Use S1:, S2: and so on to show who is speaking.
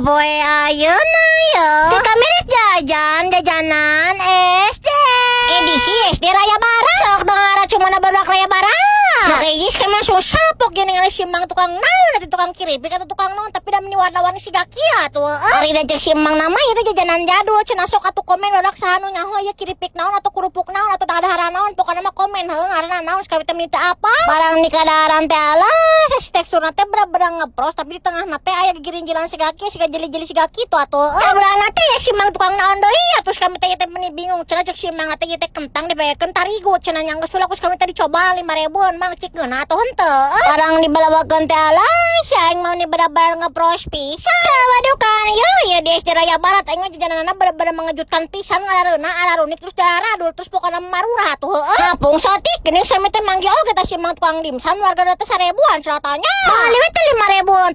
S1: poe ayeuna ya. Teu kamirit jajanan SD. Edisi SD Raya Barat. Sok dengar cumana barudak Raya Barat. Nah kayaknya sekarang langsung sapok gini ngalih simang tukang naon atau tukang keripik atau tukang naon tapi dah meni warna-warni si gakia tuh. Ari dajek simang nama itu jajanan jadul cenah sok atuh komen barudak sahanu nyaho ya keripik naon atau kerupuk naon atau dahar naon pokokna mah komen heuh ngaranna naon sakali teh minta apa. Barang nikadaran teh alah teksturna teh bener-bener ngepros tapi di tengah teh aya gigirinjilan si gaki si jeli-jeli si gaki tuh atuh. Kabeulana teh ya simang tukang naon deui atuh kami teh teh meni bingung cenah cek simang teh teh kentang dibayakeun tarigu cenah nyanggeus ulah kami teh dicoba 5.000-an mang cik ngeuna atuh henteu. Barang dibalawakeun teh alah si aing mau bener-bener ngepros pisan. Waduh kan ya di SD Raya Barat aing mah jajananna bener-bener mengejutkan pisan ngalareuna ararunik terus daradul terus pokona marurah tuh heueuh. Ngapung satik geuning sami teh manggi oge tah simang tukang dimsum warga teh 1.000-an cenah tanya. Bali we teh 5.000-an.